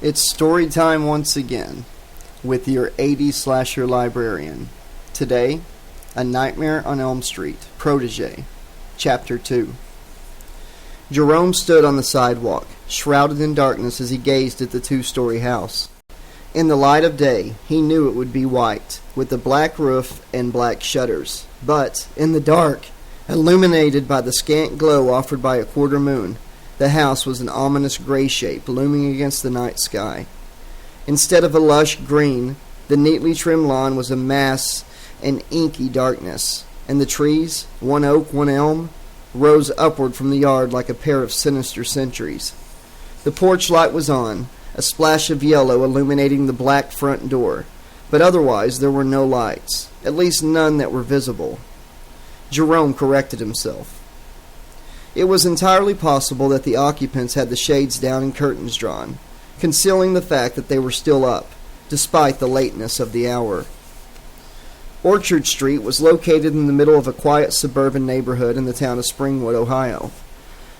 It's story time once again with your 80s slasher librarian. Today, A Nightmare on Elm Street, Protege, Chapter 2. Jerome stood on the sidewalk, shrouded in darkness as he gazed at the two-story house. In the light of day, he knew it would be white, with the black roof and black shutters. But, in the dark, illuminated by the scant glow offered by a quarter moon, the house was an ominous gray shape looming against the night sky. Instead of a lush green, the neatly trimmed lawn was a mass and inky darkness, and the trees, one oak, one elm, rose upward from the yard like a pair of sinister sentries. The porch light was on, a splash of yellow illuminating the black front door, but otherwise there were no lights, at least none that were visible. Jerome corrected himself. It was entirely possible that the occupants had the shades down and curtains drawn, concealing the fact that they were still up, despite the lateness of the hour. Orchard Street was located in the middle of a quiet suburban neighborhood in the town of Springwood, Ohio.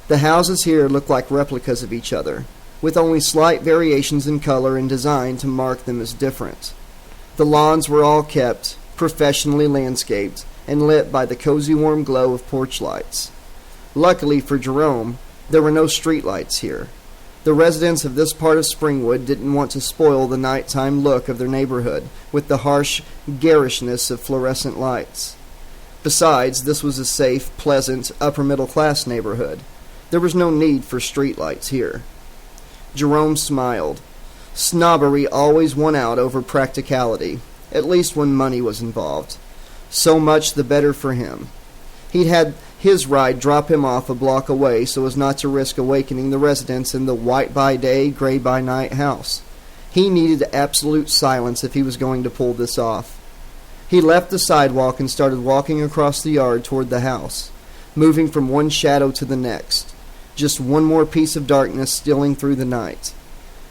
The houses here looked like replicas of each other, with only slight variations in color and design to mark them as different. The lawns were all kept, professionally landscaped, and lit by the cozy warm glow of porch lights. Luckily for Jerome, there were no streetlights here. The residents of this part of Springwood didn't want to spoil the nighttime look of their neighborhood with the harsh garishness of fluorescent lights. Besides, this was a safe, pleasant, upper-middle-class neighborhood. There was no need for streetlights here. Jerome smiled. Snobbery always won out over practicality, at least when money was involved. So much the better for him. He'd had his ride drop him off a block away so as not to risk awakening the residents in the white-by-day, gray-by-night house. He needed absolute silence if he was going to pull this off. He left the sidewalk and started walking across the yard toward the house, moving from one shadow to the next, just one more piece of darkness stealing through the night.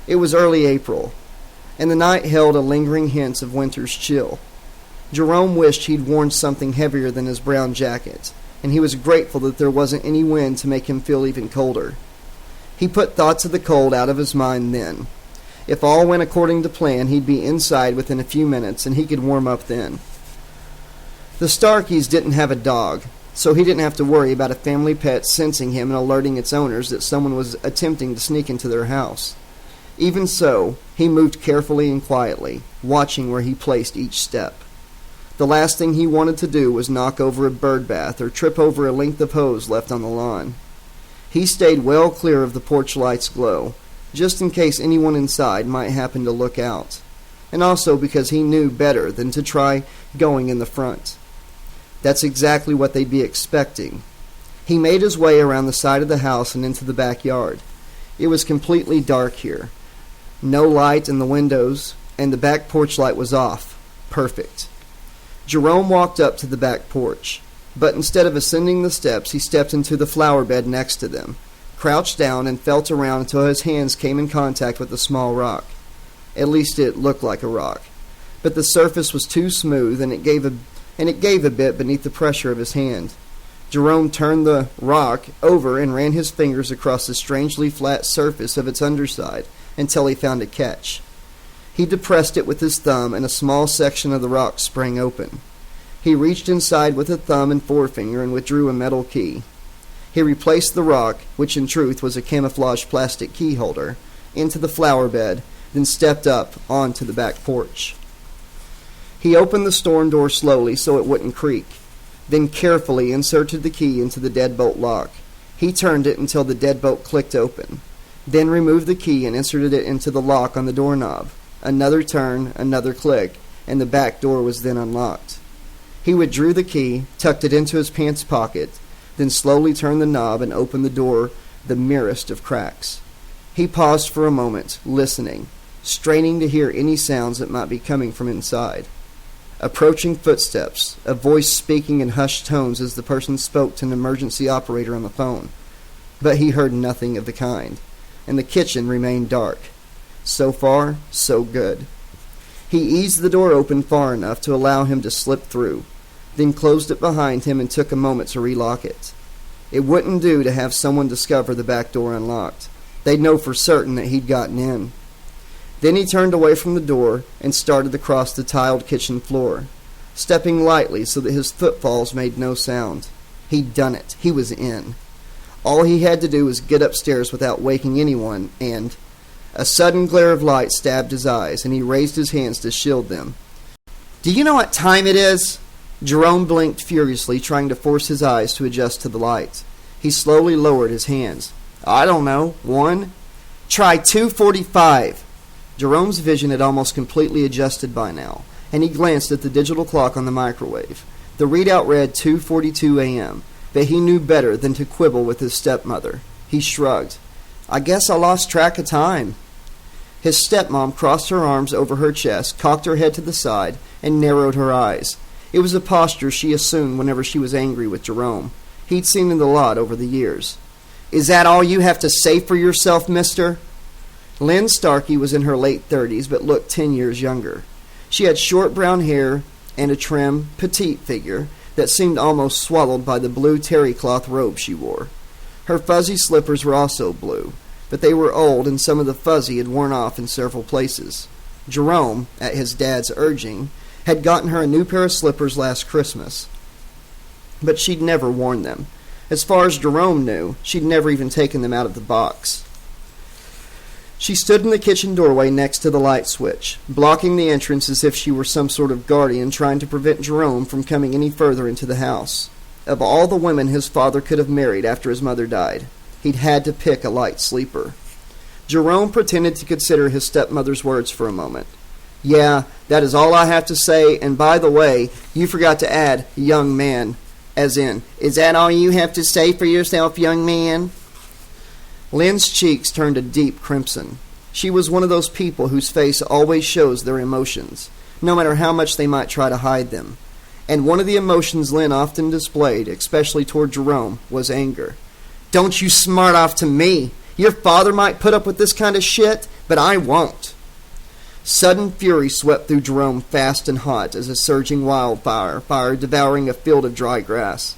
It was early April, and the night held a lingering hint of winter's chill. Jerome wished he'd worn something heavier than his brown jacket, and he was grateful that there wasn't any wind to make him feel even colder. He put thoughts of the cold out of his mind then. If all went according to plan, he'd be inside within a few minutes, and he could warm up then. The Starkeys didn't have a dog, so he didn't have to worry about a family pet sensing him and alerting its owners that someone was attempting to sneak into their house. Even so, he moved carefully and quietly, watching where he placed each step. The last thing he wanted to do was knock over a bird bath or trip over a length of hose left on the lawn. He stayed well clear of the porch light's glow, just in case anyone inside might happen to look out, and also because he knew better than to try going in the front. That's exactly what they'd be expecting. He made his way around the side of the house and into the backyard. It was completely dark here. No light in the windows, and the back porch light was off. Perfect. Jerome walked up to the back porch, but instead of ascending the steps, he stepped into the flower bed next to them, crouched down and felt around until his hands came in contact with a small rock. At least it looked like a rock, but the surface was too smooth and it gave a bit beneath the pressure of his hand. Jerome turned the rock over and ran his fingers across the strangely flat surface of its underside until he found a catch. He depressed it with his thumb, and a small section of the rock sprang open. He reached inside with a thumb and forefinger and withdrew a metal key. He replaced the rock, which in truth was a camouflaged plastic key holder, into the flower bed, then stepped up onto the back porch. He opened the storm door slowly so it wouldn't creak, then carefully inserted the key into the deadbolt lock. He turned it until the deadbolt clicked open, then removed the key and inserted it into the lock on the doorknob. Another turn, another click, and the back door was then unlocked. He withdrew the key, tucked it into his pants pocket, then slowly turned the knob and opened the door the merest of cracks. He paused for a moment, listening, straining to hear any sounds that might be coming from inside. Approaching footsteps, a voice speaking in hushed tones as the person spoke to an emergency operator on the phone. But he heard nothing of the kind, and the kitchen remained dark. So far, so good. He eased the door open far enough to allow him to slip through, then closed it behind him and took a moment to relock it. It wouldn't do to have someone discover the back door unlocked. They'd know for certain that he'd gotten in. Then he turned away from the door and started across the tiled kitchen floor, stepping lightly so that his footfalls made no sound. He'd done it. He was in. All he had to do was get upstairs without waking anyone, and a sudden glare of light stabbed his eyes, and he raised his hands to shield them. "Do you know what time it is?" Jerome blinked furiously, trying to force his eyes to adjust to the light. He slowly lowered his hands. "I don't know. 1? Try 2:45. Jerome's vision had almost completely adjusted by now, and he glanced at the digital clock on the microwave. The readout read 2:42 a.m., but he knew better than to quibble with his stepmother. He shrugged. "I guess I lost track of time." His stepmom crossed her arms over her chest, cocked her head to the side, and narrowed her eyes. It was a posture she assumed whenever she was angry with Jerome. He'd seen it a lot over the years. "Is that all you have to say for yourself, mister?" Lynn Starkey was in her late 30s, but looked 10 years younger. She had short brown hair and a trim, petite figure that seemed almost swallowed by the blue terry cloth robe she wore. Her fuzzy slippers were also blue, but they were old and some of the fuzzy had worn off in several places. Jerome, at his dad's urging, had gotten her a new pair of slippers last Christmas, but she'd never worn them. As far as Jerome knew, she'd never even taken them out of the box. She stood in the kitchen doorway next to the light switch, blocking the entrance as if she were some sort of guardian trying to prevent Jerome from coming any further into the house. Of all the women his father could have married after his mother died, he'd had to pick a light sleeper. Jerome pretended to consider his stepmother's words for a moment. "Yeah, that is all I have to say, and by the way, you forgot to add, young man. As in, is that all you have to say for yourself, young man?" Lynn's cheeks turned a deep crimson. She was one of those people whose face always shows their emotions, no matter how much they might try to hide them. And one of the emotions Lynn often displayed, especially toward Jerome, was anger. "Don't you smart off to me. Your father might put up with this kind of shit, but I won't." Sudden fury swept through Jerome fast and hot as a surging wildfire, devouring a field of dry grass.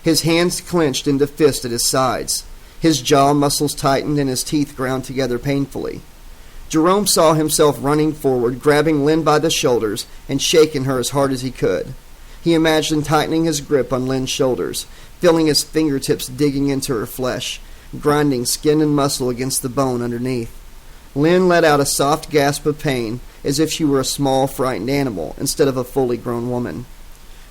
His hands clenched into fists at his sides. His jaw muscles tightened and his teeth ground together painfully. Jerome saw himself running forward, grabbing Lynn by the shoulders and shaking her as hard as he could. He imagined tightening his grip on Lynn's shoulders, feeling his fingertips digging into her flesh, grinding skin and muscle against the bone underneath. Lynn let out a soft gasp of pain, as if she were a small, frightened animal instead of a fully grown woman.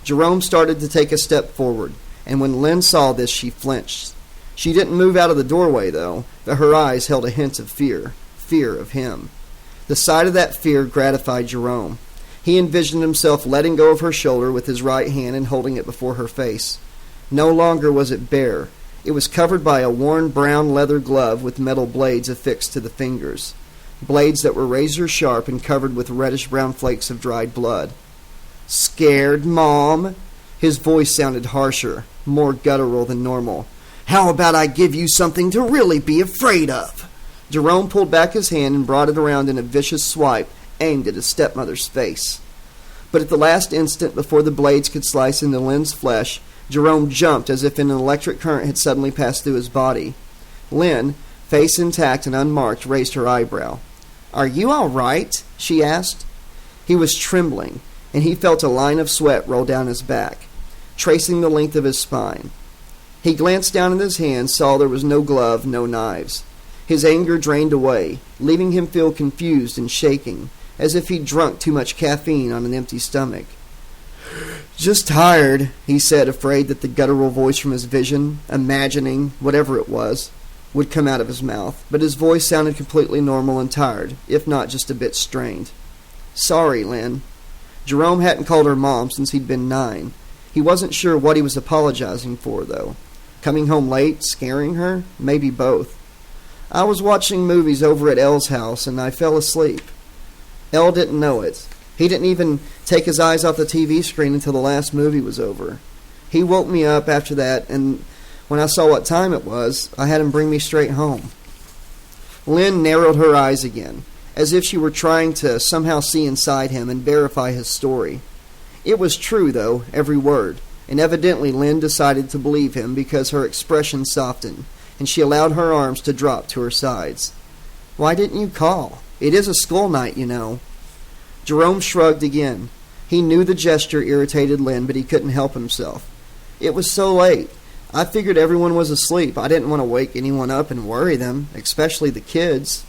Jerome started to take a step forward, and when Lynn saw this, she flinched. She didn't move out of the doorway, though, but her eyes held a hint of fear of him. The sight of that fear gratified Jerome. He envisioned himself letting go of her shoulder with his right hand and holding it before her face. No longer was it bare. It was covered by a worn brown leather glove with metal blades affixed to the fingers, blades that were razor sharp and covered with reddish-brown flakes of dried blood. "Scared, Mom?" His voice sounded harsher, more guttural than normal. "How about I give you something to really be afraid of?" Jerome pulled back his hand and brought it around in a vicious swipe aimed at his stepmother's face. But at the last instant before the blades could slice into Lynn's flesh, Jerome jumped as if an electric current had suddenly passed through his body. Lynn, face intact and unmarked, raised her eyebrow. "Are you all right?" she asked. He was trembling, and he felt a line of sweat roll down his back, tracing the length of his spine. He glanced down at his hands, saw there was no glove, no knives. His anger drained away, leaving him feel confused and shaking, as if he'd drunk too much caffeine on an empty stomach. "Just tired," he said, afraid that the guttural voice from his vision, imagining, whatever it was, would come out of his mouth. But his voice sounded completely normal and tired, if not just a bit strained. "Sorry, Lynn." Jerome hadn't called her Mom since he'd been 9. He wasn't sure what he was apologizing for, though. Coming home late, scaring her? Maybe both. "I was watching movies over at El's house, and I fell asleep." El didn't know it. He didn't even take his eyes off the TV screen until the last movie was over. He woke me up after that, and when I saw what time it was, I had him bring me straight home. Lynn narrowed her eyes again, as if she were trying to somehow see inside him and verify his story. It was true, though, every word, and evidently Lynn decided to believe him because her expression softened, and she allowed her arms to drop to her sides. "Why didn't you call?" It is a school night, you know." Jerome shrugged again. He knew the gesture irritated Lynn, but he couldn't help himself. "It was so late. I figured everyone was asleep. I didn't want to wake anyone up and worry them, especially the kids."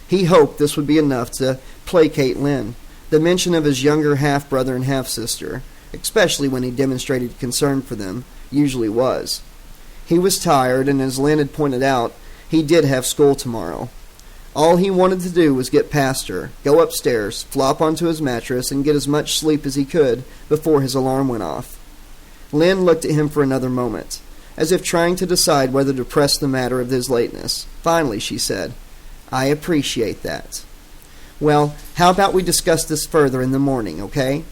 He hoped this would be enough to placate Lynn. The mention of his younger half-brother and half-sister, especially when he demonstrated concern for them, usually was. He was tired, and as Lynn had pointed out, he did have school tomorrow. All he wanted to do was get past her, go upstairs, flop onto his mattress, and get as much sleep as he could before his alarm went off. Lynn looked at him for another moment, as if trying to decide whether to press the matter of his lateness. Finally, she said, "I appreciate that. Well, how about we discuss this further in the morning, okay?"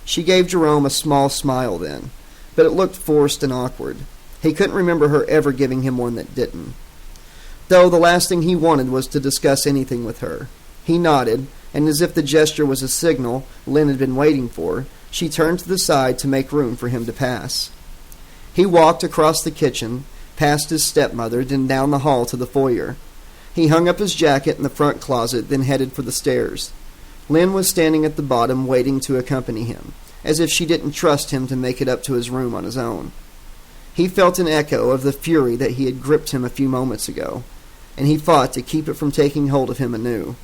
She gave Jerome a small smile then, but it looked forced and awkward. He couldn't remember her ever giving him one that didn't. Though the last thing he wanted was to discuss anything with her. He nodded, and as if the gesture was a signal Lynn had been waiting for, she turned to the side to make room for him to pass. He walked across the kitchen, past his stepmother, then down the hall to the foyer. He hung up his jacket in the front closet, then headed for the stairs. Lynn was standing at the bottom, waiting to accompany him, as if she didn't trust him to make it up to his room on his own. He felt an echo of the fury that he had gripped him a few moments ago, and he fought to keep it from taking hold of him anew.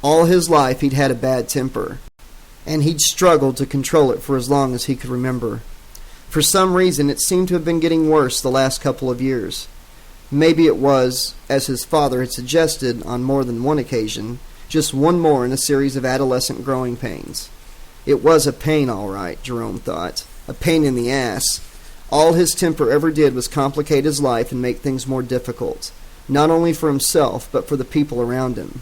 All his life he'd had a bad temper, and he'd struggled to control it for as long as he could remember. For some reason, it seemed to have been getting worse the last couple of years. Maybe it was, as his father had suggested on more than one occasion, just one more in a series of adolescent growing pains. It was a pain, all right, Jerome thought. A pain in the ass. All his temper ever did was complicate his life and make things more difficult, not only for himself, but for the people around him.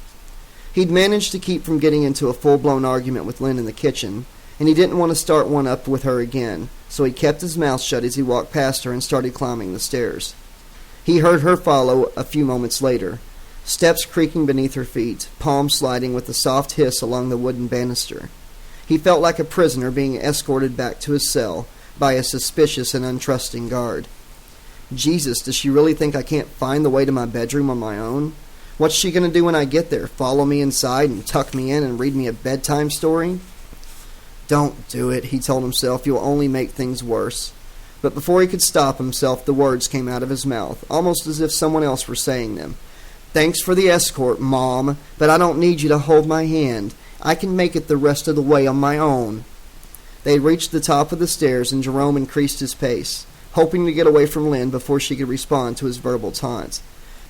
He'd managed to keep from getting into a full-blown argument with Lynn in the kitchen, and he didn't want to start one up with her again, so he kept his mouth shut as he walked past her and started climbing the stairs. He heard her follow a few moments later, steps creaking beneath her feet, palms sliding with a soft hiss along the wooden banister. He felt like a prisoner being escorted back to his cell by a suspicious and untrusting guard. Jesus, does she really think I can't find the way to my bedroom on my own? What's she going to do when I get there? Follow me inside and tuck me in and read me a bedtime story? Don't do it, he told himself. You'll only make things worse. But before he could stop himself, the words came out of his mouth, almost as if someone else were saying them. "Thanks for the escort, Mom, but I don't need you to hold my hand. I can make it the rest of the way on my own." They reached the top of the stairs, and Jerome increased his pace, hoping to get away from Lynn before she could respond to his verbal taunt.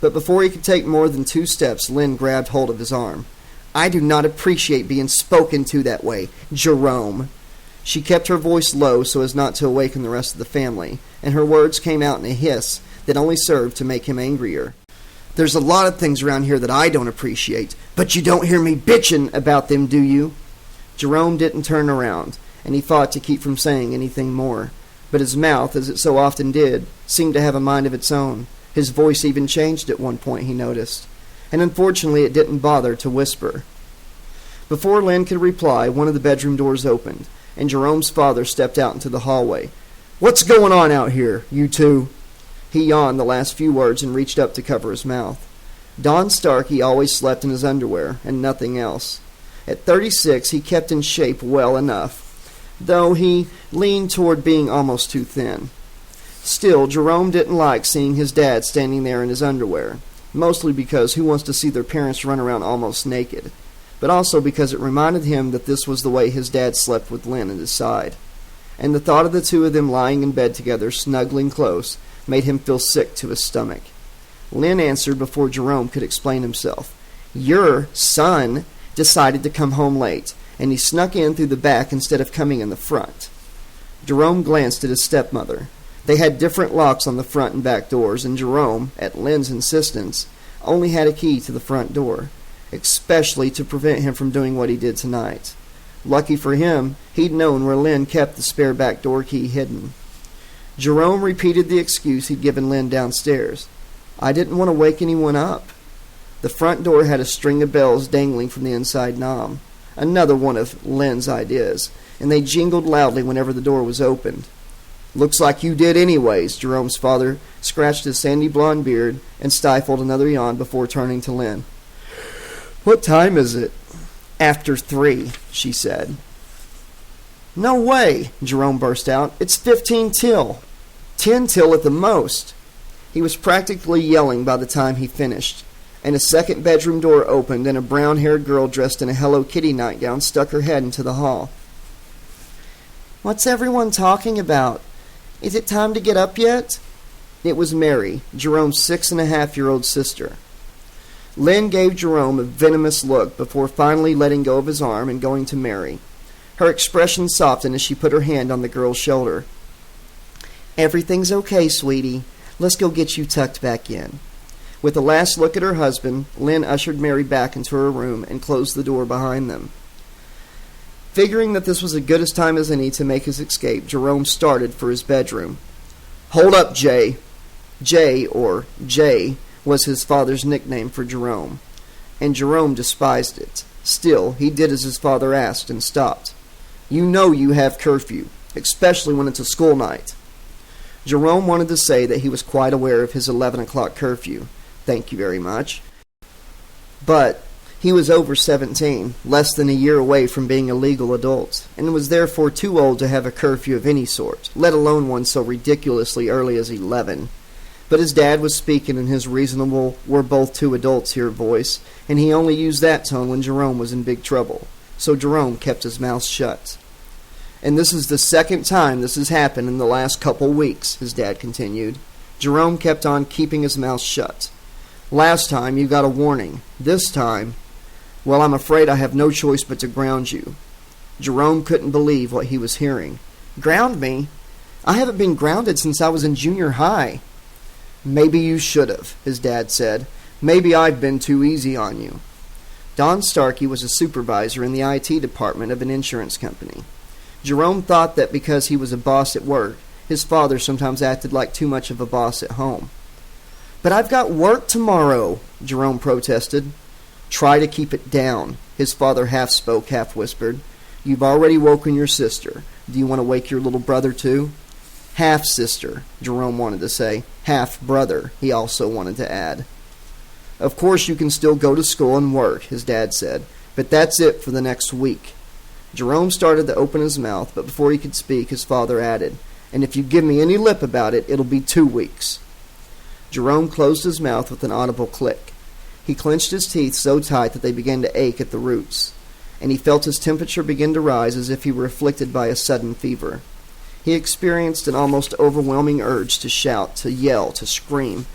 But before he could take more than 2 steps, Lynn grabbed hold of his arm. "I do not appreciate being spoken to that way, Jerome." She kept her voice low so as not to awaken the rest of the family, and her words came out in a hiss that only served to make him angrier. "There's a lot of things around here that I don't appreciate, but you don't hear me bitching about them, do you?" Jerome didn't turn around, and he fought to keep from saying anything more. But his mouth, as it so often did, seemed to have a mind of its own. His voice even changed at one point, he noticed. And unfortunately it didn't bother to whisper. Before Lynn could reply, one of the bedroom doors opened, and Jerome's father stepped out into the hallway. "What's going on out here, you two?" He yawned the last few words and reached up to cover his mouth. Don Starkey always slept in his underwear, and nothing else. At 36, he kept in shape well enough, though he leaned toward being almost too thin. Still, Jerome didn't like seeing his dad standing there in his underwear, mostly because who wants to see their parents run around almost naked, but also because it reminded him that this was the way his dad slept with Lynn at his side. And the thought of the two of them lying in bed together, snuggling close, made him feel sick to his stomach. Lynn answered before Jerome could explain himself. "Your son decided to come home late, and he snuck in through the back instead of coming in the front." Jerome glanced at his stepmother. They had different locks on the front and back doors, and Jerome, at Lynn's insistence, only had a key to the front door, especially to prevent him from doing what he did tonight. Lucky for him, he'd known where Lynn kept the spare back door key hidden. Jerome repeated the excuse he'd given Lynn downstairs. "I didn't want to wake anyone up." The front door had a string of bells dangling from the inside knob, another one of Lynn's ideas, and they jingled loudly whenever the door was opened. "Looks like you did anyways," Jerome's father scratched his sandy blonde beard and stifled another yawn before turning to Lynn. "What time is it?" "After 3, she said. "No way," Jerome burst out. "It's 15 till. 10 till at the most." He was practically yelling by the time he finished, and a second bedroom door opened and a brown-haired girl dressed in a Hello Kitty nightgown stuck her head into the hall. "What's everyone talking about? Is it time to get up yet?" It was Mary, Jerome's 6.5-year-old sister. Lynn gave Jerome a venomous look before finally letting go of his arm and going to Mary. Her expression softened as she put her hand on the girl's shoulder. "Everything's okay, sweetie. Let's go get you tucked back in." With a last look at her husband, Lynn ushered Mary back into her room and closed the door behind them. Figuring that this was as good a time as any to make his escape, Jerome started for his bedroom. "Hold up, Jay." Jay, or Jay, was his father's nickname for Jerome, and Jerome despised it. Still, he did as his father asked and stopped. "You know you have curfew, especially when it's a school night." Jerome wanted to say that he was quite aware of his 11 o'clock curfew. Thank you very much. But he was over 17, less than a year away from being a legal adult, and was therefore too old to have a curfew of any sort, let alone one so ridiculously early as 11. But his dad was speaking in his reasonable, "we're both two adults here" voice, and he only used that tone when Jerome was in big trouble. So Jerome kept his mouth shut. "And this is the second time this has happened in the last couple weeks," his dad continued. Jerome kept on keeping his mouth shut. "Last time you got a warning. This time, well, I'm afraid I have no choice but to ground you." Jerome couldn't believe what he was hearing. "Ground me? I haven't been grounded since I was in junior high." "Maybe you should have," his dad said. "Maybe I've been too easy on you." Don Starkey was a supervisor in the IT department of an insurance company. Jerome thought that because he was a boss at work, his father sometimes acted like too much of a boss at home. "But I've got work tomorrow," Jerome protested. "Try to keep it down," his father half spoke, half whispered. "You've already woken your sister. Do you want to wake your little brother too?" "Half-sister," Jerome wanted to say. "Half-brother," he also wanted to add. "Of course you can still go to school and work," his dad said, "but that's it for the next week." Jerome started to open his mouth, but before he could speak, his father added, "And if you give me any lip about it, it'll be 2 weeks. Jerome closed his mouth with an audible click. He clenched his teeth so tight that they began to ache at the roots, and he felt his temperature begin to rise as if he were afflicted by a sudden fever. He experienced an almost overwhelming urge to shout, to yell, to scream,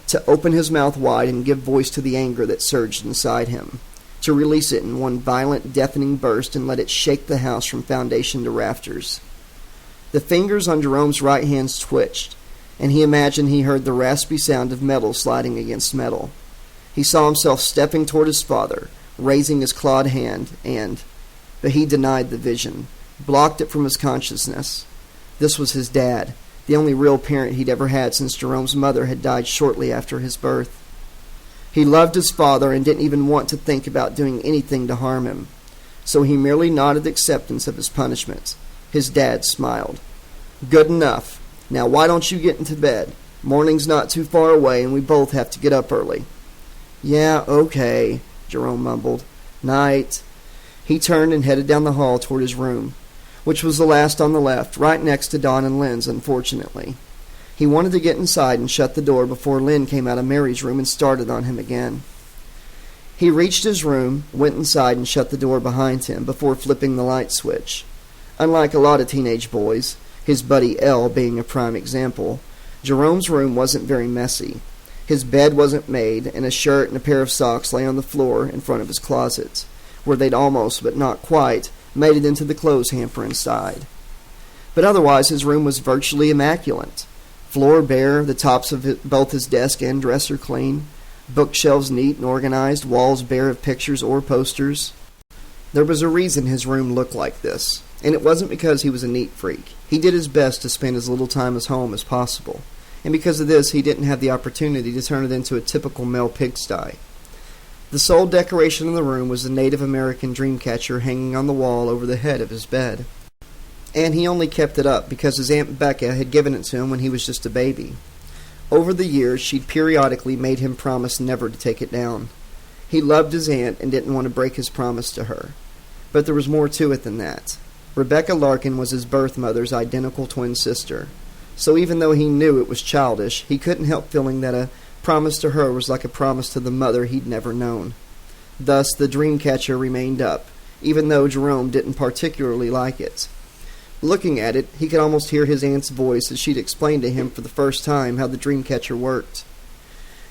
to open his mouth wide and give voice to the anger that surged inside him, to release it in one violent, deafening burst and let it shake the house from foundation to rafters. The fingers on Jerome's right hand twitched, and he imagined he heard the raspy sound of metal sliding against metal. He saw himself stepping toward his father, raising his clawed hand, but he denied the vision, blocked it from his consciousness. This was his dad, the only real parent he'd ever had since Jerome's mother had died shortly after his birth. He loved his father and didn't even want to think about doing anything to harm him, so he merely nodded acceptance of his punishment. His dad smiled. "Good enough. Now why don't you get into bed? Morning's not too far away and we both have to get up early." "Yeah, okay," Jerome mumbled. "Night." He turned and headed down the hall toward his room, which was the last on the left, right next to Don and Lynn's, unfortunately. He wanted to get inside and shut the door before Lynn came out of Mary's room and started on him again. He reached his room, went inside, and shut the door behind him before flipping the light switch. Unlike a lot of teenage boys, his buddy Elle being a prime example, Jerome's room wasn't very messy. His bed wasn't made, and a shirt and a pair of socks lay on the floor in front of his closet, where they'd almost, but not quite, made it into the clothes hamper inside. But otherwise his room was virtually immaculate. Floor bare, the tops of both his desk and dresser clean, bookshelves neat and organized, walls bare of pictures or posters. There was a reason his room looked like this, and it wasn't because he was a neat freak. He did his best to spend as little time at home as possible, and because of this he didn't have the opportunity to turn it into a typical male pigsty. The sole decoration in the room was the Native American dream catcher hanging on the wall over the head of his bed. And he only kept it up because his Aunt Becca had given it to him when he was just a baby. Over the years, she'd periodically made him promise never to take it down. He loved his aunt and didn't want to break his promise to her. But there was more to it than that. Rebecca Larkin was his birth mother's identical twin sister. So even though he knew it was childish, he couldn't help feeling that a promise to her was like a promise to the mother he'd never known. Thus, the dream catcher remained up, even though Jerome didn't particularly like it. Looking at it, he could almost hear his aunt's voice as she'd explained to him for the first time how the dream catcher worked.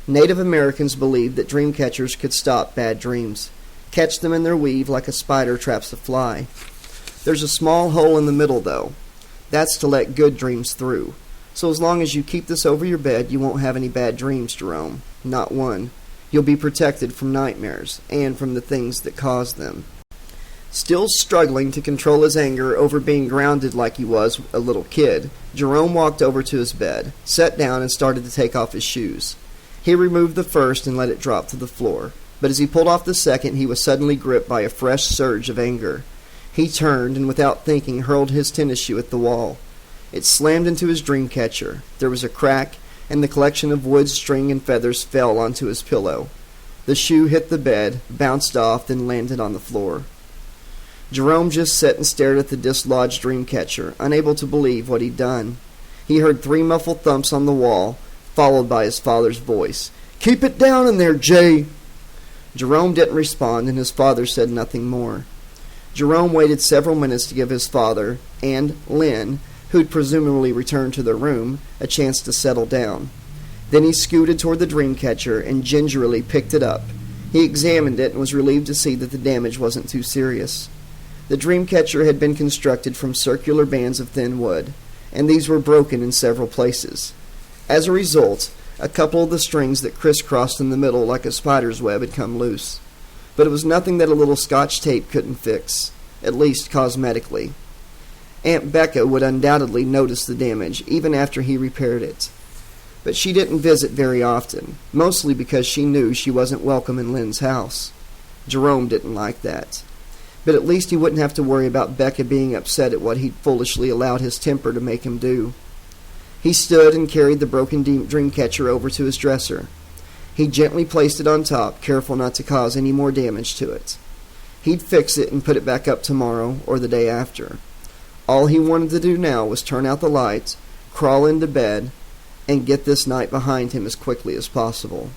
Native Americans believed that dream catchers could stop bad dreams, catch them in their weave like a spider traps a fly. There's a small hole in the middle, though. That's to let good dreams through. So as long as you keep this over your bed, you won't have any bad dreams, Jerome. Not one. You'll be protected from nightmares, and from the things that cause them. Still struggling to control his anger over being grounded like he was a little kid, Jerome walked over to his bed, sat down, and started to take off his shoes. He removed the first and let it drop to the floor, but as he pulled off the second, he was suddenly gripped by a fresh surge of anger. He turned and, without thinking, hurled his tennis shoe at the wall. It slammed into his dream catcher. There was a crack, and the collection of wood, string, and feathers fell onto his pillow. The shoe hit the bed, bounced off, then landed on the floor. Jerome just sat and stared at the dislodged dream catcher, unable to believe what he'd done. He heard 3 muffled thumps on the wall, followed by his father's voice. "Keep it down in there, Jay!" Jerome didn't respond, and his father said nothing more. Jerome waited several minutes to give his father, and Lynn, who'd presumably returned to their room, a chance to settle down. Then he scooted toward the dream catcher and gingerly picked it up. He examined it and was relieved to see that the damage wasn't too serious. The dream catcher had been constructed from circular bands of thin wood, and these were broken in several places. As a result, a couple of the strings that crisscrossed in the middle like a spider's web had come loose. But it was nothing that a little Scotch tape couldn't fix, at least cosmetically. Aunt Becca would undoubtedly notice the damage, even after he repaired it. But she didn't visit very often, mostly because she knew she wasn't welcome in Lynn's house. Jerome didn't like that. But at least he wouldn't have to worry about Becca being upset at what he'd foolishly allowed his temper to make him do. He stood and carried the broken dream catcher over to his dresser. He gently placed it on top, careful not to cause any more damage to it. He'd fix it and put it back up tomorrow or the day after. All he wanted to do now was turn out the lights, crawl into bed, and get this night behind him as quickly as possible.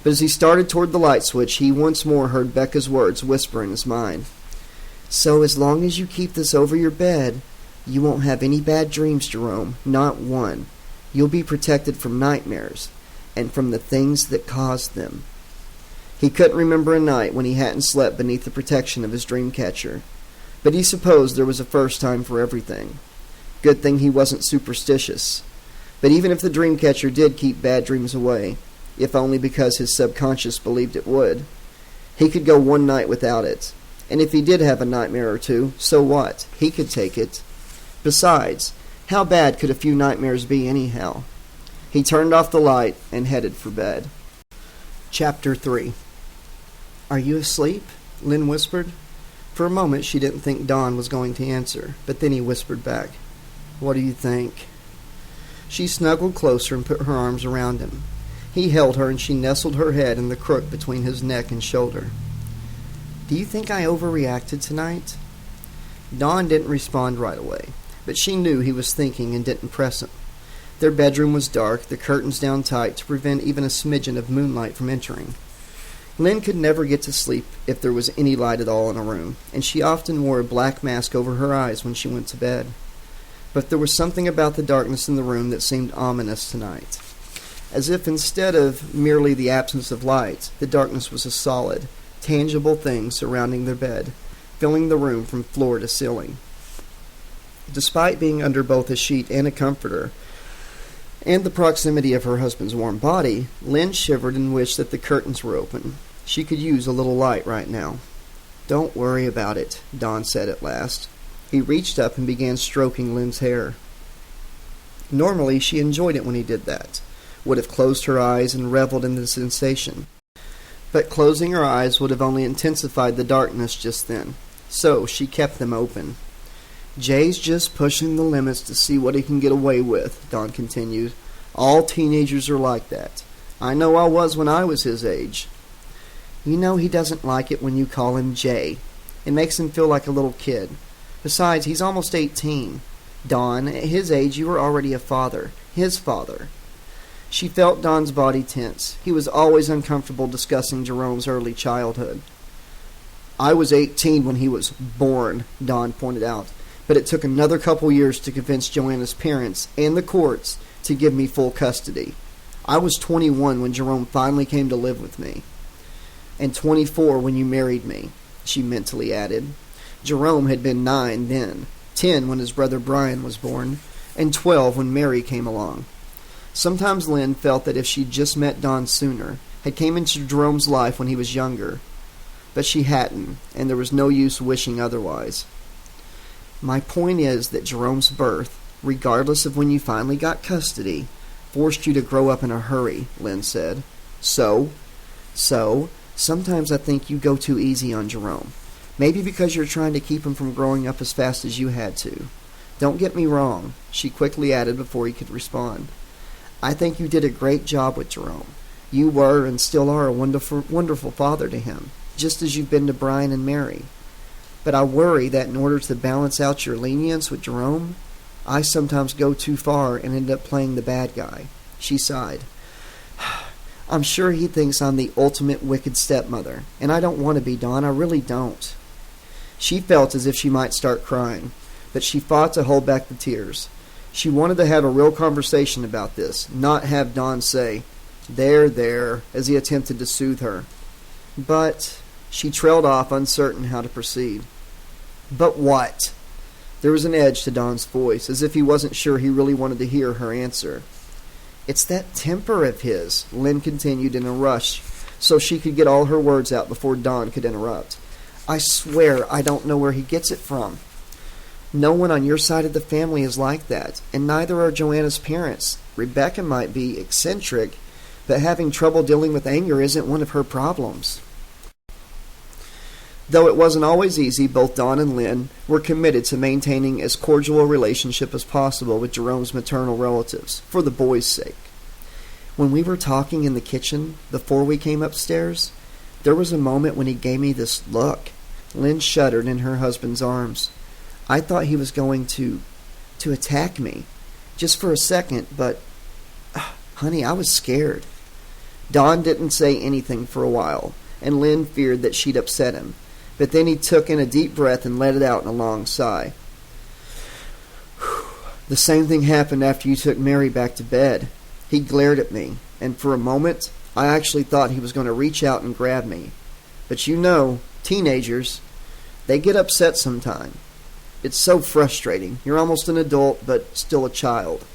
But as he started toward the light switch, he once more heard Becca's words whisper in his mind. "So as long as you keep this over your bed, you won't have any bad dreams, Jerome, not one. You'll be protected from nightmares, and from the things that cause them." He couldn't remember a night when he hadn't slept beneath the protection of his dream catcher, but he supposed there was a first time for everything. Good thing he wasn't superstitious. But even if the dream catcher did keep bad dreams away, if only because his subconscious believed it would, he could go one night without it. And if he did have a nightmare or two, so what? He could take it. Besides, how bad could a few nightmares be anyhow? He turned off the light and headed for bed. Chapter 3. "Are you asleep?" Lynn whispered. For a moment she didn't think Don was going to answer, but then he whispered back, "What do you think?" She snuggled closer and put her arms around him. He held her, and she nestled her head in the crook between his neck and shoulder. "Do you think I overreacted tonight?" Dawn didn't respond right away, but she knew he was thinking and didn't press him. Their bedroom was dark, the curtains down tight to prevent even a smidgen of moonlight from entering. Lynn could never get to sleep if there was any light at all in a room, and she often wore a black mask over her eyes when she went to bed. But there was something about the darkness in the room that seemed ominous tonight. As if instead of merely the absence of light, the darkness was a solid, tangible thing surrounding their bed, filling the room from floor to ceiling. Despite being under both a sheet and a comforter, and the proximity of her husband's warm body, Lynn shivered and wished that the curtains were open. She could use a little light right now. "Don't worry about it," Don said at last. He reached up and began stroking Lynn's hair. Normally she enjoyed it when he did that, would have closed her eyes and reveled in the sensation. But closing her eyes would have only intensified the darkness just then, so she kept them open. "Jay's just pushing the limits to see what he can get away with," Don continued. "All teenagers are like that. I know I was when I was his age." You know he doesn't like it when you call him Jay. It makes him feel like a little kid. Besides, he's almost 18. Don, at his age, you were already a father. His father. She felt Don's body tense. He was always uncomfortable discussing Jerome's early childhood. I was 18 when he was born, Don pointed out, but it took another couple years to convince Joanna's parents and the courts to give me full custody. I was 21 when Jerome finally came to live with me. And 24 when you married me, she mentally added. Jerome had been 9 then, 10 when his brother Brian was born, and 12 when Mary came along. Sometimes Lynn felt that if she'd just met Don sooner, had came into Jerome's life when he was younger, but she hadn't, and there was no use wishing otherwise. My point is that Jerome's birth, regardless of when you finally got custody, forced you to grow up in a hurry, Lynn said. So, sometimes I think you go too easy on Jerome. Maybe because you're trying to keep him from growing up as fast as you had to. Don't get me wrong, she quickly added before he could respond. I think you did a great job with Jerome. You were and still are a wonderful father to him, just as you've been to Brian and Mary. But I worry that in order to balance out your lenience with Jerome, I sometimes go too far and end up playing the bad guy. She sighed. I'm sure he thinks I'm the ultimate wicked stepmother, and I don't want to be, Dawn. I really don't. She felt as if she might start crying, but she fought to hold back the tears. She wanted to have a real conversation about this, not have Don say, there, as he attempted to soothe her. But she trailed off, uncertain how to proceed. But what? There was an edge to Don's voice, as if he wasn't sure he really wanted to hear her answer. It's that temper of his, Lynn continued in a rush, so she could get all her words out before Don could interrupt. I swear I don't know where he gets it from. No one on your side of the family is like that, and neither are Joanna's parents. Rebecca might be eccentric, but having trouble dealing with anger isn't one of her problems. Though it wasn't always easy, both Don and Lynn were committed to maintaining as cordial a relationship as possible with Jerome's maternal relatives, for the boys' sake. When we were talking in the kitchen, before we came upstairs, there was a moment when he gave me this look. Lynn shuddered in her husband's arms. I thought he was going to attack me, just for a second, but, honey, I was scared. Don didn't say anything for a while, and Lynn feared that she'd upset him. But then he took in a deep breath and let it out in a long sigh. The same thing happened after you took Mary back to bed. He glared at me, and for a moment, I actually thought he was going to reach out and grab me. But you know, teenagers, they get upset sometime. It's so frustrating. You're almost an adult, but still a child.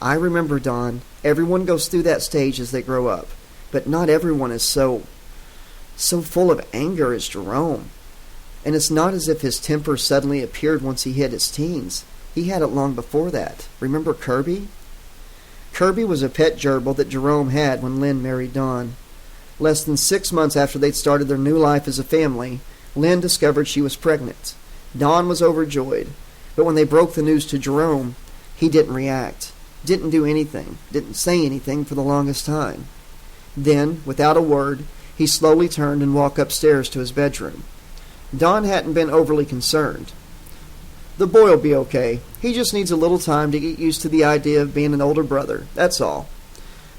I remember, Don, everyone goes through that stage as they grow up, but not everyone is so full of anger as Jerome. And it's not as if his temper suddenly appeared once he hit his teens. He had it long before that. Remember Kirby? Kirby was a pet gerbil that Jerome had when Lynn married Dawn. Less than 6 months after they'd started their new life as a family, Lynn discovered she was pregnant. Dawn was overjoyed, but when they broke the news to Jerome, he didn't react, didn't do anything, didn't say anything for the longest time. Then, without a word, he slowly turned and walked upstairs to his bedroom. Dawn hadn't been overly concerned. The boy'll be okay. He just needs a little time to get used to the idea of being an older brother, that's all.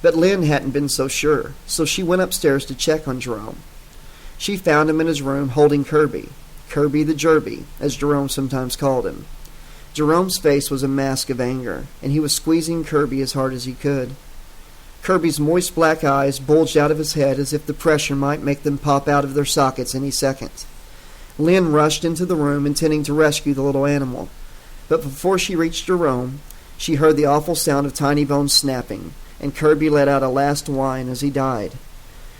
But Lynn hadn't been so sure, so she went upstairs to check on Jerome. She found him in his room holding Kirby the Jerby, as Jerome sometimes called him. Jerome's face was a mask of anger, and he was squeezing Kirby as hard as he could. Kirby's moist black eyes bulged out of his head as if the pressure might make them pop out of their sockets any second. Lynn rushed into the room intending to rescue the little animal, but before she reached Jerome, she heard the awful sound of tiny bones snapping, and Kirby let out a last whine as he died.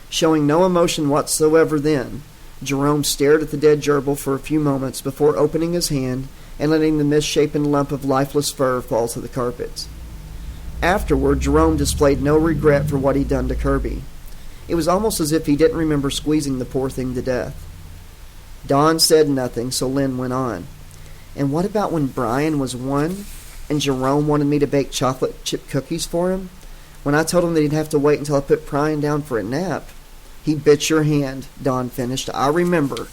Showing no emotion whatsoever then, Jerome stared at the dead gerbil for a few moments before opening his hand and letting the misshapen lump of lifeless fur fall to the carpet. Afterward, Jerome displayed no regret for what he'd done to Kirby. It was almost as if he didn't remember squeezing the poor thing to death. Dawn said nothing, so Lynn went on. And what about when Brian was 1 and Jerome wanted me to bake chocolate chip cookies for him? When I told him that he'd have to wait until I put Brian down for a nap. He bit your hand, Dawn finished. I remember.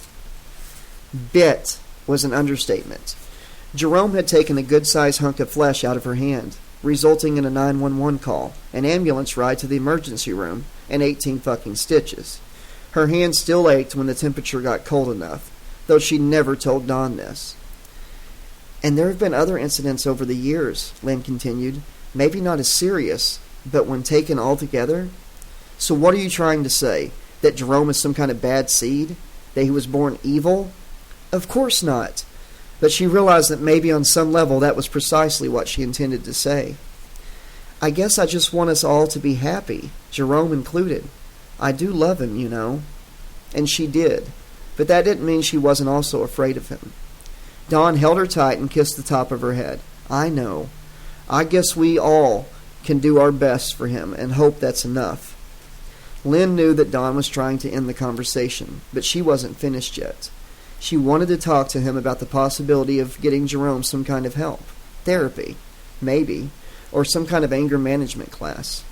Bit was an understatement. Jerome had taken a good-sized hunk of flesh out of her hand, resulting in a 911 call, an ambulance ride to the emergency room, and 18 fucking stitches. Her hand still ached when the temperature got cold enough, though she never told Dawn this. And there have been other incidents over the years, Lynn continued. Maybe not as serious, but when taken all together. So what are you trying to say? That Jerome is some kind of bad seed? That he was born evil? Of course not. But she realized that maybe on some level that was precisely what she intended to say. I guess I just want us all to be happy, Jerome included. I do love him, you know. And she did. But that didn't mean she wasn't also afraid of him. Dawn held her tight and kissed the top of her head. I know. I guess we all can do our best for him and hope that's enough. Lynn knew that Dawn was trying to end the conversation, but she wasn't finished yet. She wanted to talk to him about the possibility of getting Jerome some kind of help. Therapy, maybe, or some kind of anger management class.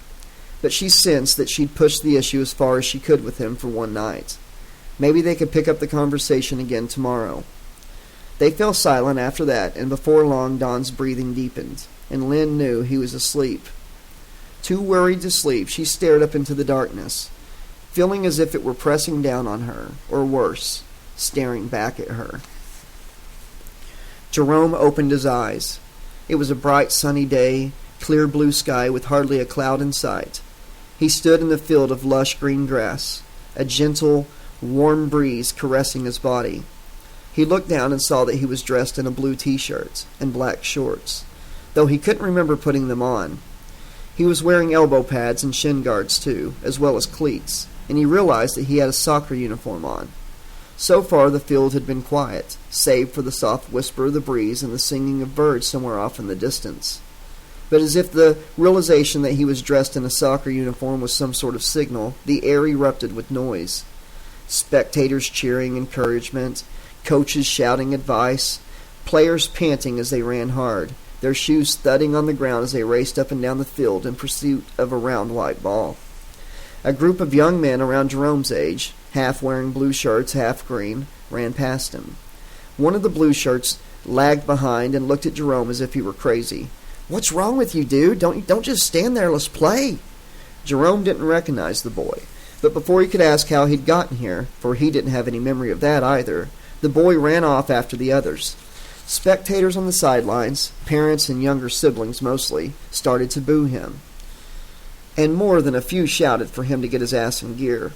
But she sensed that she'd pushed the issue as far as she could with him for one night. Maybe they could pick up the conversation again tomorrow. They fell silent after that, and before long Dawn's breathing deepened, and Lynn knew he was asleep. Too worried to sleep, she stared up into the darkness, feeling as if it were pressing down on her, or worse, staring back at her. Jerome opened his eyes. It was a bright sunny day, clear blue sky with hardly a cloud in sight. He stood in the field of lush green grass, a gentle, warm breeze caressing his body. He looked down and saw that he was dressed in a blue t-shirt and black shorts, though he couldn't remember putting them on. He was wearing elbow pads and shin guards too, as well as cleats, and he realized that he had a soccer uniform on. So far the field had been quiet, save for the soft whisper of the breeze and the singing of birds somewhere off in the distance. But as if the realization that he was dressed in a soccer uniform was some sort of signal, the air erupted with noise. Spectators cheering encouragement, coaches shouting advice, players panting as they ran hard, their shoes thudding on the ground as they raced up and down the field in pursuit of a round white ball. A group of young men around Jerome's age, half wearing blue shirts, half green, ran past him. One of the blue shirts lagged behind and looked at Jerome as if he were crazy. "What's wrong with you, dude? Don't just stand there. Let's play." Jerome didn't recognize the boy, but before he could ask how he'd gotten here, for he didn't have any memory of that either, the boy ran off after the others. Spectators on the sidelines, parents and younger siblings mostly, started to boo him. And more than a few shouted for him to get his ass in gear.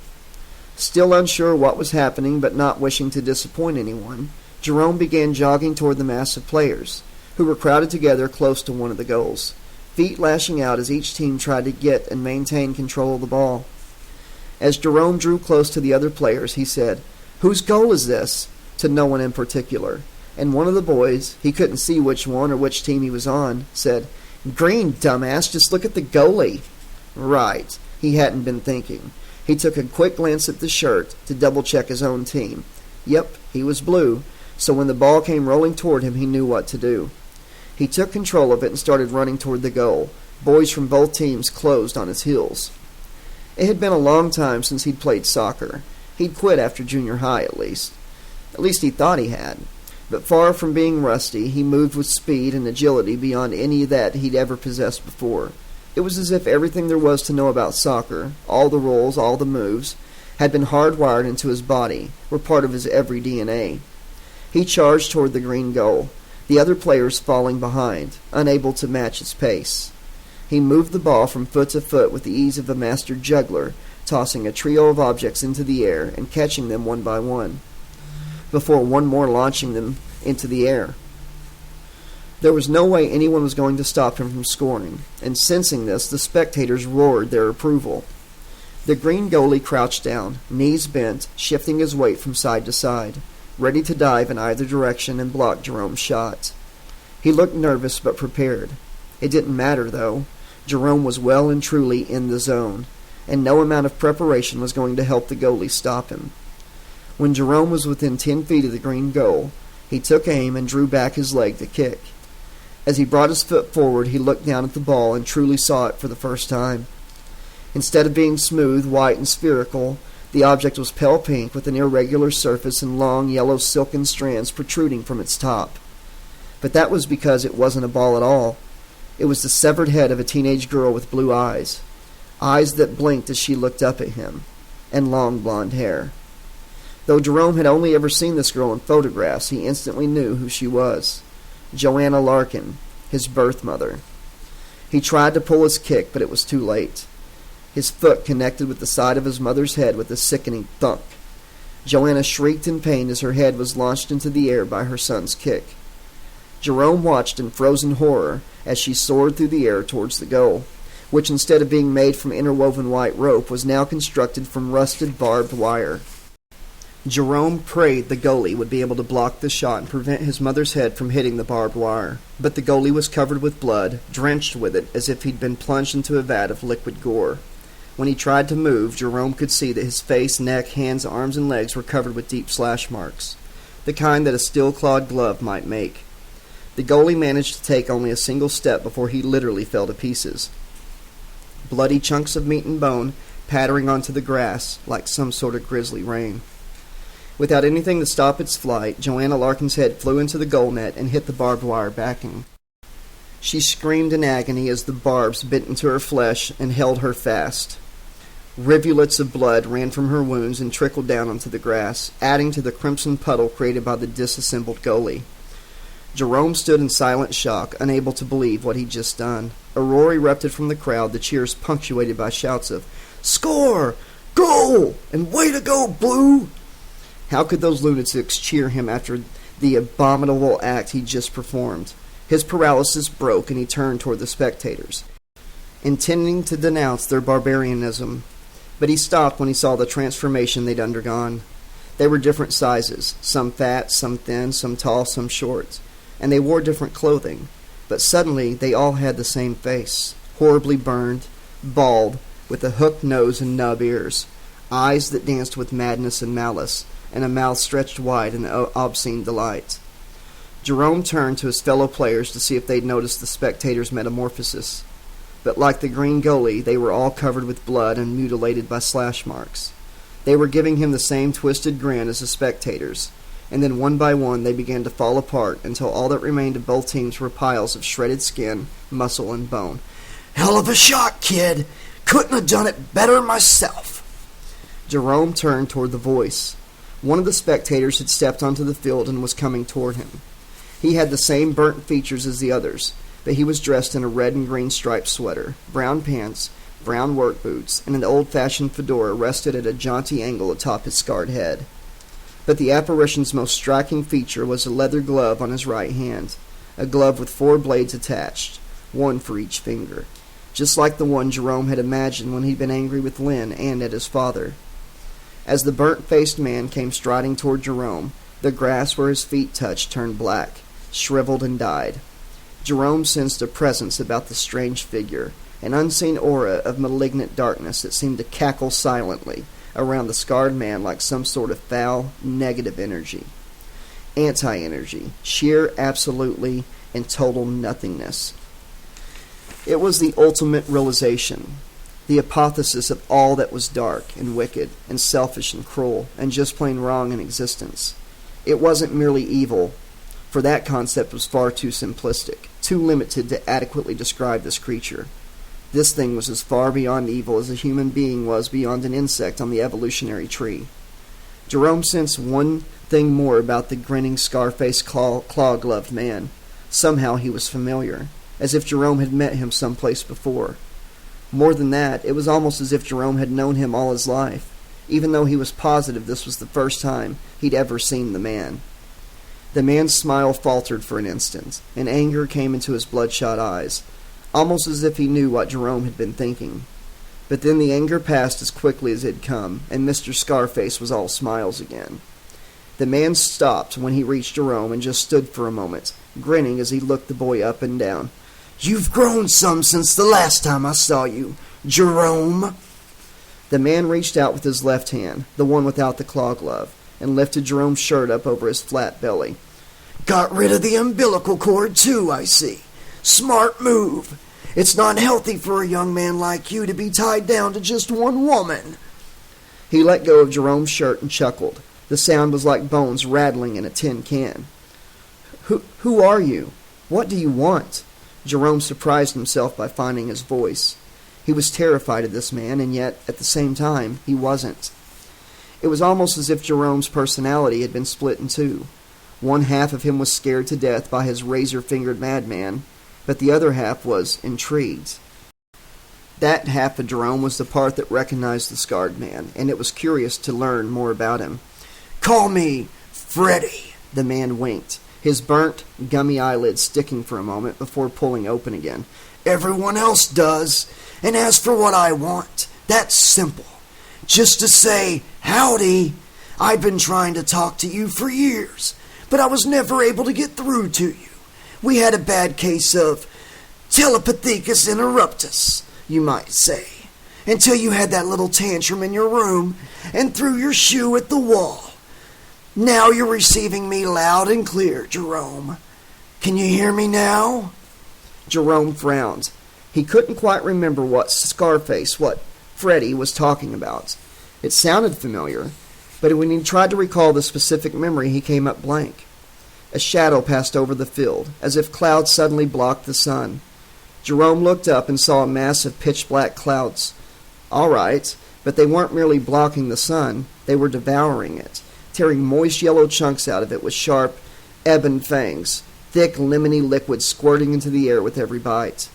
Still unsure what was happening, but not wishing to disappoint anyone, Jerome began jogging toward the mass of players, who were crowded together close to one of the goals, feet lashing out as each team tried to get and maintain control of the ball. As Jerome drew close to the other players, he said, "Whose goal is this?" to no one in particular. And one of the boys, he couldn't see which one or which team he was on, said, "Green, dumbass, just look at the goalie." Right, he hadn't been thinking. He took a quick glance at the shirt to double-check his own team. Yep, he was blue, so when the ball came rolling toward him, he knew what to do. He took control of it and started running toward the goal. Boys from both teams closed on his heels. It had been a long time since he'd played soccer. He'd quit after junior high, at least. At least he thought he had. But far from being rusty, he moved with speed and agility beyond any that he'd ever possessed before. It was as if everything there was to know about soccer, all the rules, all the moves, had been hardwired into his body, were part of his every DNA. He charged toward the green goal, the other players falling behind, unable to match his pace. He moved the ball from foot to foot with the ease of a master juggler, tossing a trio of objects into the air and catching them one by one, before one more launching them into the air. There was no way anyone was going to stop him from scoring, and sensing this, the spectators roared their approval. The green goalie crouched down, knees bent, shifting his weight from side to side, ready to dive in either direction and block Jerome's shot. He looked nervous but prepared. It didn't matter, though. Jerome was well and truly in the zone, and no amount of preparation was going to help the goalie stop him. When Jerome was within 10 feet of the green goal, he took aim and drew back his leg to kick. As he brought his foot forward, he looked down at the ball and truly saw it for the first time. Instead of being smooth, white, and spherical, The object was pale pink with an irregular surface and long yellow silken strands protruding from its top. But that was because it wasn't a ball at all. It was the severed head of a teenage girl with blue eyes. Eyes that blinked as she looked up at him, and long blonde hair. Though Jerome had only ever seen this girl in photographs, he instantly knew who she was. Joanna Larkin, his birth mother. He tried to pull his kick, but it was too late. His foot connected with the side of his mother's head with a sickening thunk. Joanna shrieked in pain as her head was launched into the air by her son's kick. Jerome watched in frozen horror as she soared through the air towards the goal, which instead of being made from interwoven white rope was now constructed from rusted barbed wire. Jerome prayed the goalie would be able to block the shot and prevent his mother's head from hitting the barbed wire, but the goalie was covered with blood, drenched with it as if he'd been plunged into a vat of liquid gore. When he tried to move, Jerome could see that his face, neck, hands, arms, and legs were covered with deep slash marks, the kind that a steel-clawed glove might make. The goalie managed to take only a single step before he literally fell to pieces. Bloody chunks of meat and bone pattering onto the grass like some sort of grisly rain. Without anything to stop its flight, Joanna Larkin's head flew into the goal net and hit the barbed wire backing. She screamed in agony as the barbs bit into her flesh and held her fast. Rivulets of blood ran from her wounds and trickled down onto the grass, adding to the crimson puddle created by the disassembled goalie. Jerome stood in silent shock, unable to believe what he'd just done. A roar erupted from the crowd, the cheers punctuated by shouts of, "Score! Goal! And way to go, Blue!" How could those lunatics cheer him after the abominable act he'd just performed? His paralysis broke, and he turned toward the spectators, intending to denounce their barbarianism. But he stopped when he saw the transformation they'd undergone. They were different sizes, some fat, some thin, some tall, some short, and they wore different clothing. But suddenly they all had the same face, horribly burned, bald, with a hooked nose and nub ears, eyes that danced with madness and malice, and a mouth stretched wide in obscene delight. Jerome turned to his fellow players to see if they'd noticed the spectators' metamorphosis. But like the green goalie, they were all covered with blood and mutilated by slash marks. They were giving him the same twisted grin as the spectators, and then one by one they began to fall apart until all that remained of both teams were piles of shredded skin, muscle, and bone. "Hell of a shot, kid! Couldn't have done it better myself!" Jerome turned toward the voice. One of the spectators had stepped onto the field and was coming toward him. He had the same burnt features as the others, but he was dressed in a red and green striped sweater, brown pants, brown work boots, and an old-fashioned fedora rested at a jaunty angle atop his scarred head. But the apparition's most striking feature was a leather glove on his right hand, a glove with 4 blades attached, one for each finger, just like the one Jerome had imagined when he'd been angry with Lynn and at his father. As the burnt-faced man came striding toward Jerome, the grass where his feet touched turned black, shriveled, and died. Jerome sensed a presence about the strange figure, an unseen aura of malignant darkness that seemed to cackle silently around the scarred man like some sort of foul, negative energy. Anti-energy, sheer, absolutely, and total nothingness. It was the ultimate realization, the apotheosis of all that was dark and wicked and selfish and cruel and just plain wrong in existence. It wasn't merely evil, for that concept was far too simplistic, too limited to adequately describe this creature. This thing was as far beyond evil as a human being was beyond an insect on the evolutionary tree. Jerome sensed one thing more about the grinning, scar-faced, claw-gloved man. Somehow he was familiar, as if Jerome had met him someplace before. More than that, it was almost as if Jerome had known him all his life, even though he was positive this was the first time he'd ever seen the man. The man's smile faltered for an instant, and anger came into his bloodshot eyes, almost as if he knew what Jerome had been thinking. But then the anger passed as quickly as it had come, and Mr. Scarface was all smiles again. The man stopped when he reached Jerome and just stood for a moment, grinning as he looked the boy up and down. "You've grown some since the last time I saw you, Jerome." The man reached out with his left hand, the one without the claw glove, and lifted Jerome's shirt up over his flat belly. "Got rid of the umbilical cord, too, I see. Smart move. It's not healthy for a young man like you to be tied down to just one woman." He let go of Jerome's shirt and chuckled. The sound was like bones rattling in a tin can. Who are you? What do you want? Jerome surprised himself by finding his voice. He was terrified of this man, and yet, at the same time, he wasn't. It was almost as if Jerome's personality had been split in two. One half of him was scared to death by his razor-fingered madman, but the other half was intrigued. That half of Jerome was the part that recognized the scarred man, and it was curious to learn more about him. "Call me Freddy," the man winked, his burnt, gummy eyelids sticking for a moment before pulling open again. "Everyone else does, and as for what I want, that's simple. Just to say, howdy. I've been trying to talk to you for years, but I was never able to get through to you. We had a bad case of telepathicus interruptus, you might say, until you had that little tantrum in your room and threw your shoe at the wall. Now you're receiving me loud and clear, Jerome. Can you hear me now?" Jerome frowned. He couldn't quite remember what Freddy was talking about. It sounded familiar, but when he tried to recall the specific memory, he came up blank. A shadow passed over the field, as if clouds suddenly blocked the sun. Jerome looked up and saw a mass of pitch-black clouds. All right, but they weren't merely blocking the sun, they were devouring it, tearing moist yellow chunks out of it with sharp, ebon fangs, thick, lemony liquid squirting into the air with every bite.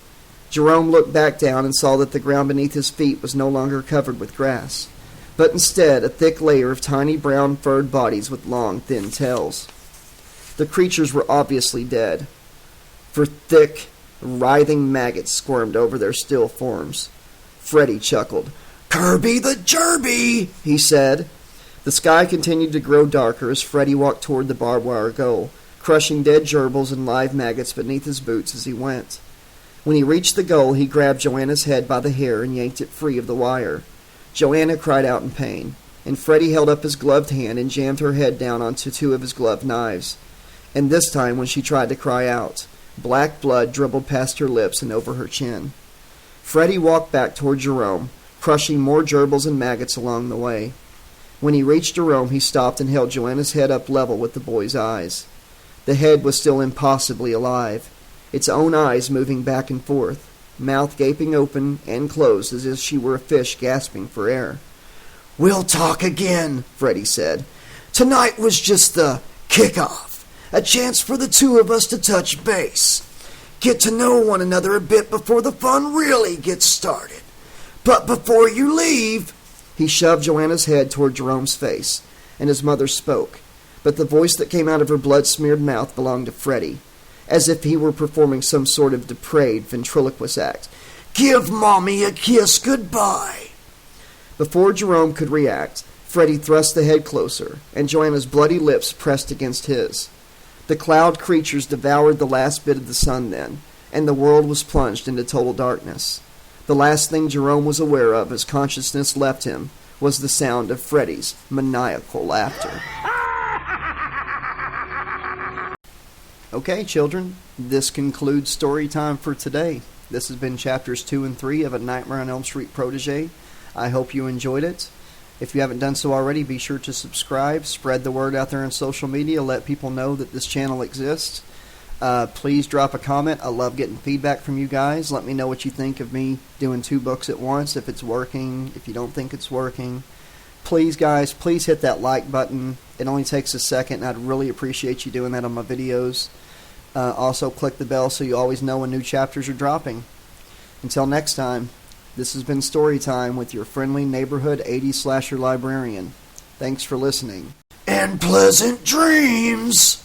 Jerome looked back down and saw that the ground beneath his feet was no longer covered with grass, but instead a thick layer of tiny brown furred bodies with long, thin tails. The creatures were obviously dead, for thick, writhing maggots squirmed over their still forms. Freddy chuckled. "Kirby the Jerby," he said. The sky continued to grow darker as Freddy walked toward the barbed wire goal, crushing dead gerbils and live maggots beneath his boots as he went. When he reached the goal, he grabbed Joanna's head by the hair and yanked it free of the wire. Joanna cried out in pain, and Freddy held up his gloved hand and jammed her head down onto two of his gloved knives. And this time, when she tried to cry out, black blood dribbled past her lips and over her chin. Freddy walked back toward Jerome, crushing more gerbils and maggots along the way. When he reached Jerome, he stopped and held Joanna's head up level with the boy's eyes. The head was still impossibly alive, its own eyes moving back and forth, mouth gaping open and closed as if she were a fish gasping for air. "We'll talk again," Freddy said. "Tonight was just the kickoff, a chance for the two of us to touch base, get to know one another a bit before the fun really gets started. But before you leave..." He shoved Joanna's head toward Jerome's face, and his mother spoke, but the voice that came out of her blood-smeared mouth belonged to Freddy, as if he were performing some sort of depraved ventriloquist act. "Give Mommy a kiss goodbye." Before Jerome could react, Freddy thrust the head closer, and Joanna's bloody lips pressed against his. The cloud creatures devoured the last bit of the sun then, and the world was plunged into total darkness. The last thing Jerome was aware of as consciousness left him was the sound of Freddy's maniacal laughter. Okay, children, this concludes story time for today. This has been chapters 2 and 3 of A Nightmare on Elm Street Protege. I hope you enjoyed it. If you haven't done so already, be sure to subscribe, spread the word out there on social media, let people know that this channel exists. Please drop a comment. I love getting feedback from you guys. Let me know what you think of me doing 2 books at once, if it's working, if you don't think it's working. Please, guys, please hit that like button. It only takes a second, and I'd really appreciate you doing that on my videos. Also, click the bell so you always know when new chapters are dropping. Until next time, this has been Story Time with your friendly neighborhood 80s slasher librarian. Thanks for listening. And pleasant dreams!